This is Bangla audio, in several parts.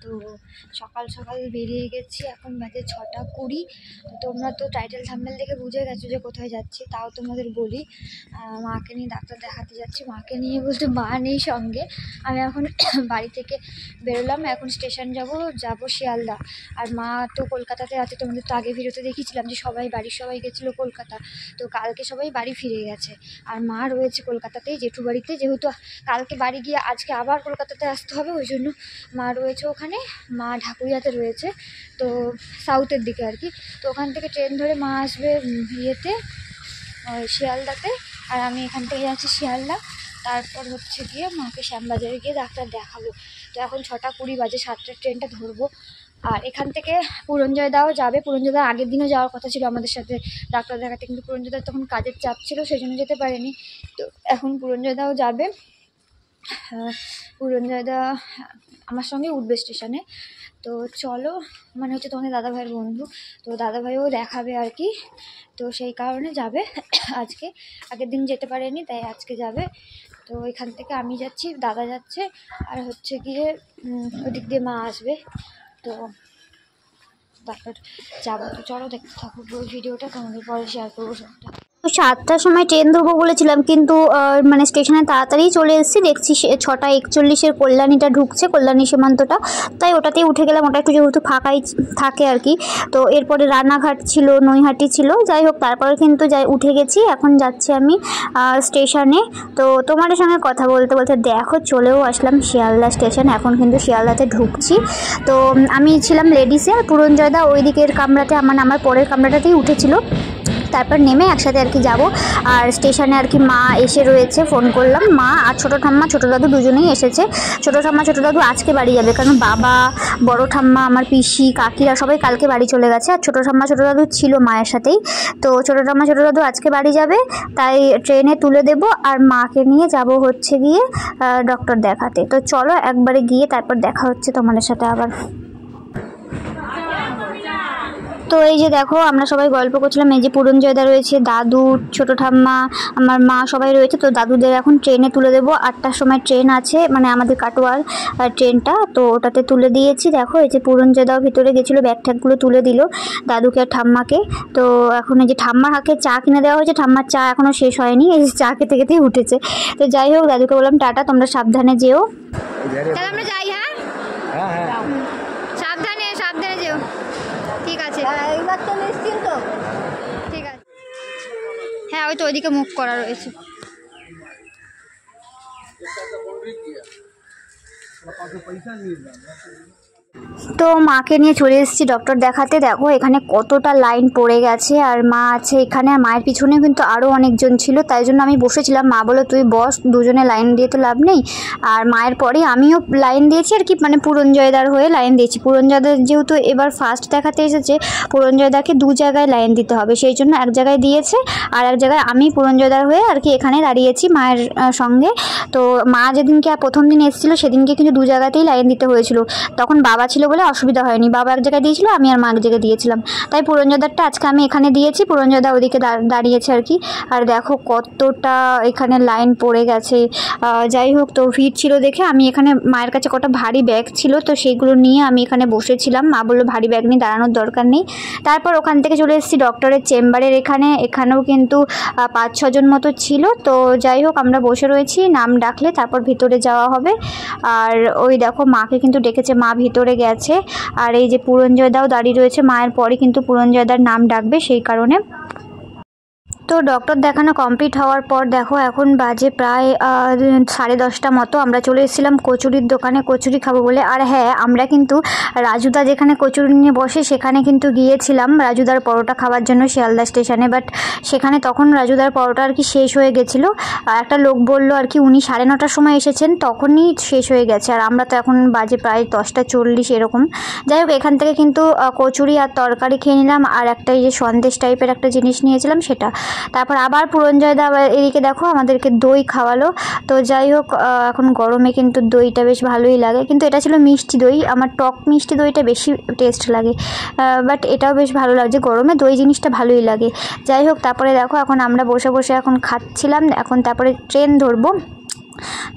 তো সকাল সকাল বেরিয়ে গেছি, এখন বাজে 6:20। তো তোমরা তো টাইটেল থাম্বনেল দেখে বুঝে গেছো যে কোথায় যাচ্ছি, তাও তোমাদের বলি। মাকে নিয়ে ডাক্তার দেখাতে যাচ্ছি। মাকে নিয়ে বলতে মা নেই সঙ্গে। আমি এখন বাড়ি থেকে বেরোলাম, এখন স্টেশন যাব শিয়ালদা। আর মা তো কলকাতাতে আছে, তোমাদের তো আগে ভিডিওতে দেখিয়েছিলাম যে বাড়ির সবাই গেছিলো কলকাতা। তো কালকে সবাই বাড়ি ফিরে গেছে, আর মা রয়েছে কলকাতাতেই জেঠু বাড়িতে। যেহেতু কালকে বাড়ি গিয়ে আজকে আবার কলকাতাতে আসতে হবে, ওই জন্য মা রয়েছে ওখানে। মা ঢাকুরিয়াতে রয়েছে, তো সাউথের দিকে আর কি। তো ওখান থেকে ট্রেন ধরে মা আসবে শিয়ালদাতে, আর আমি এখান থেকে যাচ্ছি শিয়ালদা। তারপর হচ্ছে গিয়ে মাকে শ্যামবাজারে গিয়ে ডাক্তার দেখাবো। তো এখন 6:20 বাজে, 7টার ট্রেনটা ধরবো। আর এখান থেকে পুরঞ্জয়দাও যাবে। পুরঞ্জয়দা আগের দিনও যাওয়ার কথা ছিল আমাদের সাথে ডাক্তার দেখাতে, কিন্তু পুরঞ্জয়দার তখন কাজের চাপ ছিল, সেই জন্য যেতে পারেনি। তো এখন পুরঞ্জয়দাও যাবে। পুরঞ্জয়দা আমার সঙ্গে উঠবে স্টেশনে। তো চলো, মানে হচ্ছে তোমাদের দাদাভাইয়ের বন্ধু, তো দাদাভাইও দেখাবে আর কি। তো সেই কারণে যাবে আজকে, আগের দিন যেতে পারেনি, তাই আজকে যাবে। তো এখান থেকে আমি যাচ্ছি, দাদা যাচ্ছে, আর হচ্ছে গিয়ে ওদিক দিয়ে মা আসবে। তো তারপর যাবো। তো চলো দেখতে থাকো পুরো ভিডিওটা, তোমাদের পরে শেয়ার করবো সবটা। 7টার সময় ট্রেন ধরবো বলেছিলাম, কিন্তু মানে স্টেশনে তাড়াতাড়ি চলে এসেছি। দেখছি 6:41 কল্যাণীটা ঢুকছে, কল্যাণী সীমান্তটা, তাই ওটাতেই উঠে গেলাম। ওটা একটু যেহেতু ফাঁকাই থাকে আর কি। তো এরপরে রানাঘাট ছিল, নৈহাটি ছিল, যাই হোক তারপরে কিন্তু উঠে গেছি। এখন যাচ্ছি আমি স্টেশনে। তো তোমাদের সঙ্গে কথা বলতে বলতে দেখো চলেও আসলাম শিয়ালদা স্টেশন। এখন কিন্তু শিয়ালদাতে ঢুকছি। তো আমি ছিলাম লেডিসে, আর পুরঞ্জয়দা ওই দিকের কামরাতে, আমার পরের কামরাটাতেই উঠেছিল। তারপর নেমে একসাথে আর কি যাবো। আর স্টেশনে আর কি মা এসে রয়েছে, ফোন করলাম। মা আর ছোটো ঠাম্মা ছোটো দাদু দুজনেই এসেছে। ছোটো ঠাম্মা ছোটো দাদু আজকে বাড়ি যাবে, কারণ বাবা, বড় ঠাম্মা, আমার পিসি, কাকিরা সবাই কালকে বাড়ি চলে গেছে। আর ছোটো ঠাম্মা ছোটো দাদু ছিল মায়ের সাথেই। তো ছোটো ঠাম্মা ছোটো দাদু আজকে বাড়ি যাবে, তাই ট্রেনে তুলে দেবো। আর মাকে নিয়ে যাব হচ্ছে গিয়ে ডক্টর দেখাতে। তো চলো একবারে গিয়ে তারপর দেখা হচ্ছে তোমাদের সাথে আবার। তো এই যে দেখো আমরা সবাই গল্প করছিলাম। এই যে পুরঞ্জয়দা রয়েছে, দাদু, ছোটো ঠাম্মা, আমার মা সবাই রয়েছে। তো দাদুদের এখন ট্রেনে তুলে দেবো। 8টার সময় ট্রেন আছে, মানে আমাদের কাটোয়ার ট্রেনটা, তো ওটাতে তুলে দিয়েছি। দেখো এই যে পুরঞ্জয়দাও ভিতরে গেছিলো, ব্যাগ ট্যাগগুলো তুলে দিল দাদুকে আর ঠাম্মাকে। তো এখন এই যে ঠাম্মার হাতে চা কিনে দেওয়া হয়েছে। ঠাম্মার চা এখনও শেষ হয়নি, এই চা খেতে খেতেই উঠেছে। তো যাই হোক দাদুকে বললাম টাটা, তোমরা সাবধানে যেও। তাহলে আমরা যাই। হ্যাঁ, সাবধানে সাবধানে যেও। ঠিক আছে, এইবার তো নিশ্চিন্ত। ঠিক আছে, হ্যাঁ ওই তো ওইদিকে মুখ করা রয়েছে। তো মাকে নিয়ে চলে এসেছি ডক্টর দেখাতে। দেখো এখানে কতটা লাইন পড়ে গেছে, আর মা আছে এখানে, আর মায়ের পিছনে কিন্তু আরও অনেকজন ছিল, তাই জন্য আমি বসেছিলাম। মা বলো তুই বস, দুজনে লাইন দিয়ে তো লাভ নেই। আর মায়ের পরে আমিও লাইন দিয়েছি আর কি, মানে পুরঞ্জয়দার হয়ে লাইন দিয়েছি। পুরঞ্জয়দার যেহেতু এবার ফার্স্ট দেখাতে এসেছে, পুরঞ্জয়দাকে 2 জায়গায় লাইন দিতে হবে, সেই জন্য এক জায়গায় দিয়েছে, আর এক জায়গায় আমি পুরঞ্জয়দার হয়ে আর কি এখানে দাঁড়িয়েছি মায়ের সঙ্গে। তো মা যেদিনকে প্রথম দিন এসেছিলো সেদিনকে কিন্তু 2 জায়গাতেই লাইন দিতে হয়েছিল। তখন বাবা ছিল বলে অসুবিধা হয়নি, বাবা এক জায়গায় দিয়েছিল, আমি আর মা এক জায়গায় দিয়েছিলাম। তাই পুরঞ্জয়দারটা আজকে আমি এখানে দিয়েছি, পুরঞ্জয়দা ওদিকে দাঁড়িয়েছে আর কি। আর দেখো কতটা এখানে লাইন পড়ে গেছে। যাই হোক, তো ভিড় ছিল দেখে আমি এখানে, মায়ের কাছে কটা ভারী ব্যাগ ছিল, তো সেইগুলো নিয়ে আমি এখানে বসেছিলাম। মা বললো ভারী ব্যাগ নিয়ে দাঁড়ানোর দরকার নেই। তারপর ওখান থেকে চলে এসেছি ডক্টরের চেম্বারের এখানেও কিন্তু 5-6 জন মতো ছিল। তো যাই হোক আমরা বসে রয়েছি, নাম ডাকলে তারপর ভিতরে যাওয়া হবে। আর ওই দেখো মাকে কিন্তু ডেকেছে, মা ভিতরে গেছে। আর এই যে পুরঞ্জয়দাও দাঁড়িয়ে রয়েছে, মায়ের পরে কিন্তু পুরঞ্জয়দার নাম ডাকবে, সেই কারণে। তো ডক্টর দেখানো কমপ্লিট হওয়ার পর দেখো এখন বাজে প্রায় 10:30 মতো। আমরা চলে এসেছিলাম কচুরির দোকানে, কচুরি খাবো বলে। আর হ্যাঁ, আমরা কিন্তু রাজুদা যেখানে কচুরি নিয়ে বসে সেখানে কিন্তু গিয়েছিলাম রাজুদার পরোটা খাওয়ার জন্য শিয়ালদা স্টেশনে। বাট সেখানে তখন রাজুদার পরোটা আর কি শেষ হয়ে গেছিলো। একটা লোক বললো আর কি উনি 9:30টার সময় এসেছেন, তখনই শেষ হয়ে গেছে। আর আমরা তো এখন বাজে প্রায় 10:40 এরকম। যাই হোক এখান থেকে কিন্তু কচুরি আর তরকারি খেয়ে নিলাম, আর একটা এই যে সন্দেশ টাইপের একটা জিনিস নিয়েছিলাম সেটা। তারপর আবার পুরঞ্জয়দা এদিকে দেখো আমাদেরকে দই খাওয়ালো। তো যাই হোক এখন গরমে কিন্তু দইটা বেশ ভালোই লাগে, কিন্তু এটা ছিল মিষ্টি দই, আমার টক মিষ্টি দইটা বেশি টেস্ট লাগে, বাট এটাও বেশ ভালো লাগছে, গরমে দই জিনিসটা ভালোই লাগে। যাই হোক তারপরে দেখো এখন আমরা বসে বসে এখন খাচ্ছিলাম। এখন তারপরে ট্রেন ধরবো।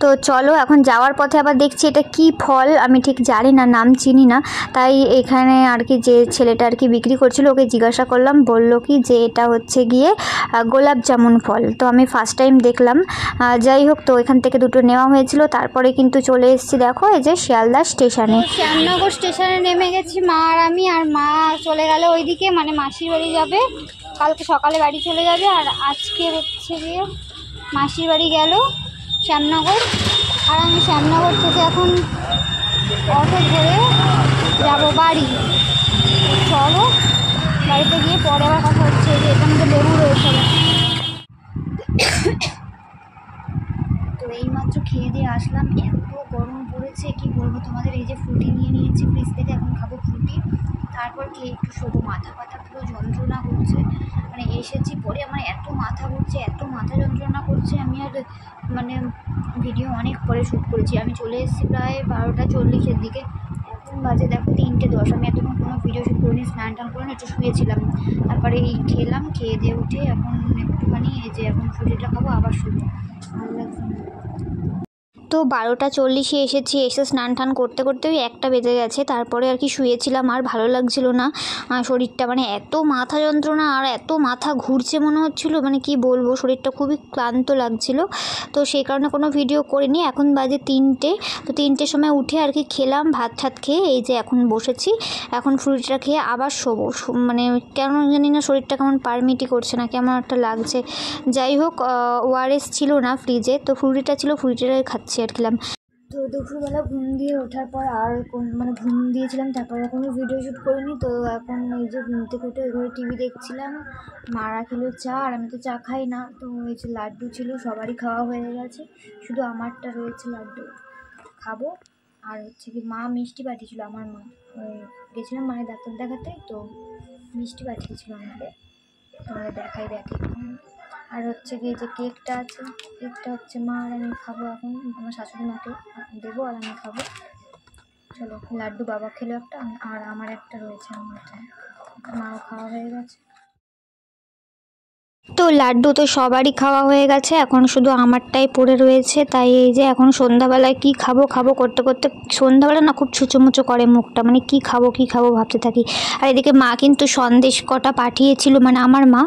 তো চলো এখন যাওয়ার পথে আবার দেখছি এটা কি ফল, আমি ঠিক জানি না, নাম চিনি না, তাই এখানে আর কি যে ছেলেটা আর কি বিক্রি করছিল ওকে জিজ্ঞাসা করলাম, বললো কি যে এটা হচ্ছে গিয়ে গোলাপ জামুন ফল। তো আমি ফার্স্ট টাইম দেখলাম। যাই হোক, তো এখান থেকে দুটো নেওয়া হয়েছিল। তারপরে কিন্তু চলে এসেছি দেখো এই যে শিয়ালদা স্টেশনে। শ্যামনগর স্টেশনে নেমে গেছি মা আর আমি, আর মা চলে গেল ওইদিকে, মানে মাসির বাড়ি যাবে, কালকে সকালে বাড়ি চলে যাবে। আর আজকে হচ্ছে গিয়ে মাসির বাড়ি গেল শ্যামনগর, আর আমি শ্যামনগর থেকে এখন অটো ধরে যাব বাড়ি। চলো বাড়িতে গিয়ে পরে আবার কথা হচ্ছে। যে এখানে তো লেবু রয়েছে। তো এইমাত্র খেয়ে দিয়ে আসলাম, এত গরম পড়েছে কি বলবো তোমাদের। এই যে ফ্রুটি নিয়ে নিয়েছি ফ্রিজ থেকে, এখন খাবো ফ্রুটি, তারপর খেয়ে একটু শোবো। মাথা ব্যথা পুরো যন্ত্রণা করছে, মানে এসেছি পরে আমার এত মাথা ঘুরছে, এত মাথা যন্ত্রণা করছে। আমি আর মানে ভিডিও অনেক পরে শ্যুট করেছি। আমি চলে এসেছি প্রায় 12:40 দিকে, এখন বাজে দেখো 3:10। আমি এতক্ষণ কোনো ভিডিও শ্যুট করিনি, স্নান টান করে একটু শুয়েছিলাম, তারপরে এই খেলাম, খেয়ে দিয়ে উঠে এখন একটুখানি এই যে এখন ফ্রুটিটা খাবো, আবার শুবো। ভালো লাগছে না। তো 12:40 এসেছি, এসে স্নান টান করতে করতে ওই 1টা বেজে গেছে। তারপরে আর কি শুয়েছিলাম, আর ভালো লাগছিল না শরীরটা, মানে এত মাথা যন্ত্রণা আর এত মাথা ঘুরছে মনে হচ্ছিলো, মানে কি বলবো, শরীরটা খুবই ক্লান্ত লাগছিল। তো সেই কারণে কোনো ভিডিও করিনি। এখন বাজে 3টে, তো 3টের সময় উঠে আর কি খেলাম, ভাত ঠাত খেয়ে এই যে এখন বসেছি। এখন ফ্রুটিটা খেয়ে আবার শোবো, মানে কেন জানি না শরীরটা কেমন পারমিটই করছে না, কেমন একটা লাগছে। যাই হোক, ওআরএস ছিল না ফ্রিজে, তো ফ্রুটিটা ছিল, ফ্রুটিটাই খাচ্ছি আর খেলাম। তো দুপুরবেলা ঘুম দিয়ে ওঠার পর আর মানে ঘুম দিয়েছিলাম, তারপরে কোনো ভিডিও শ্যুট করিনি। তো এখন এই যে ঘুম থেকে উঠে ঘরে টিভি দেখছিলাম, মারা খেলো চা, আর আমি তো চা খাই না। তো এই যে লাড্ডু ছিল, সবারই খাওয়া হয়ে গেছে, শুধু আমারটা রয়েছে লাড্ডু, খাবো। আর হচ্ছে কি মা মিষ্টি পাঠিয়েছিল, আমার মা গেছিলাম মায়ের ডাক্তার দেখাতে, তো মিষ্টি পাঠিয়েছিল আমাকে, তোমাদের দেখাই দেখে। আর হচ্ছে কি যে কেকটা আছে, কেকটা হচ্ছে মা আর আমি খাবো, এখন আমার শাশুড়ি মাকে দেবো আর আমি খাবো। চলো, লাড্ডু বাবা খেলো একটা, আর আমার একটা রয়েছে, আমার মাও খাওয়া হয়ে গেছে। তো লাড্ডু তো সবারই খাওয়া হয়ে গেছে, এখন শুধু আমারটাই পড়ে রয়েছে। তাই এই যে এখন সন্ধ্যাবেলায় কি খাবো খাবো করতে করতে সন্ধ্যাবেলা না খুব ছুচোমুচো করে মুখটা, মানে কি খাবো ভাবতে থাকি। আর এদিকে মা কিন্তু সন্দেশ কটা পাঠিয়েছিল, মানে আমার মা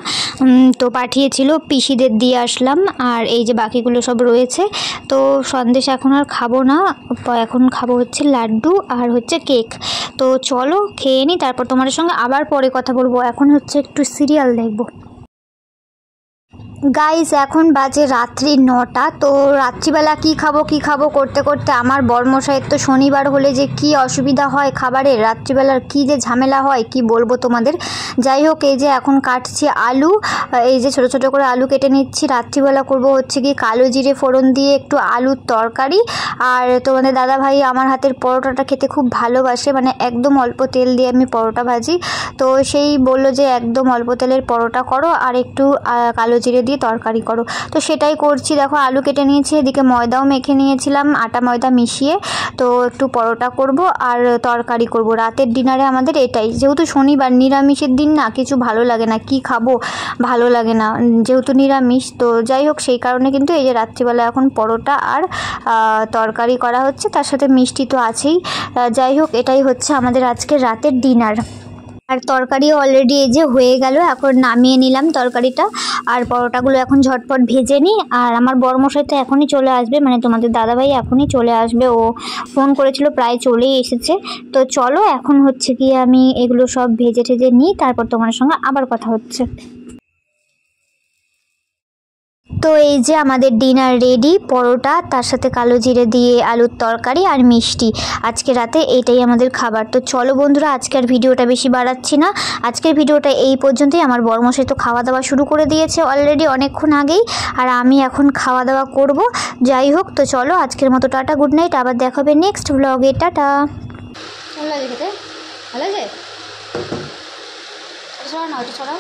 তো পাঠিয়েছিল, পিসিদের দিয়ে আসলাম। আর এই যে বাকিগুলো সব রয়েছে, তো সন্দেশ এখন আর খাবো না, এখন খাবো হচ্ছে লাড্ডু আর হচ্ছে কেক। তো চলো খেয়ে নিই, তারপর তোমাদের সঙ্গে আবার পরে কথা বলবো। এখন হচ্ছে একটু সিরিয়াল দেখবো। গাইস এখন বাজে রাত্রি 9টা। তো রাত্রিবেলা কি খাবো করতে করতে আমার বরমশাইয়ের তো শনিবার হলে যে কি অসুবিধা হয় খাবারের, রাত্রিবেলার কি যে ঝামেলা হয় কি বলবো তোমাদের। যাই হোক, এই যে এখন কাটছি আলু, এই যে ছোটো ছোটো করে আলু কেটে নিচ্ছি। রাত্রিবেলা করব হচ্ছে কি কালো জিরে ফোড়ন দিয়ে একটু আলুর তরকারি। আর তোমাদের দাদাভাই আমার হাতের পরোটাটা খেতে খুব ভালোবাসে, মানে একদম অল্প তেল দিয়ে আমি পরোটা ভাজি। তো সেই বললো যে একদম অল্প তেলের পরোটা করো আর একটু কালো জিরে দিয়ে তরকারি করো। তো সেটাই করছি। দেখো আলু কেটে নিয়েছি, এদিকে ময়দাও মেখে নিয়েছিলাম, আটা ময়দা মিশিয়ে। তো একটু পরোটা করব আর তরকারি করব। রাতের ডিনারে আমাদের এটাই, যেহেতু শনিবার নিরামিষের দিন না, কিছু ভালো লাগে না, কি খাবো ভালো লাগে না যেহেতু নিরামিষ। তো যাই হোক, সেই কারণে কিন্তু এই যে রাত্রিবেলা এখন পরোটা আর তরকারি করা হচ্ছে, তার সাথে মিষ্টি তো আছেই। যাই হোক, এটাই হচ্ছে আমাদের আজকের রাতের ডিনার। আর তরকারিও অলরেডি এই যে হয়ে গেল, এখন নামিয়ে নিলাম তরকারিটা। আর পরোটাগুলো এখন ঝটপট ভেজে নিই। আর আমার বড়মশাই তো এখনই চলে আসবে, মানে তোমাদের দাদাভাই এখনই চলে আসবে, ও ফোন করেছিল, প্রায় চলেই এসেছে। তো চলো এখন হচ্ছে কি আমি এগুলো সব ভেজে ঠেজে নিই, তারপর তোমার সঙ্গে আবার কথা হচ্ছে। তো এই যে আমাদের ডিনার রেডি, পরোটা তার সাথে কালো জিরে দিয়ে আলুর তরকারি আর মিষ্টি, আজকে রাতে এটাই আমাদের খাবার। তো চলো বন্ধুরা, আজকের ভিডিওটা বেশি বাড়াচ্ছি না, আজকের ভিডিওটা এই পর্যন্তই। আমার বড়মশাই তো খাওয়া দাওয়া শুরু করে দিয়েছে অলরেডি অনেকক্ষণ আগেই, আর আমি এখন খাওয়া দাওয়া করব। যাই হোক, তো চলো আজকের মতো টাটা, গুড নাইট, আবার দেখা হবে নেক্সট ব্লগে, টাটা। ভালো লাগে খেতে, ভালো লাগে, ছড়া না, ওটা ছড়া।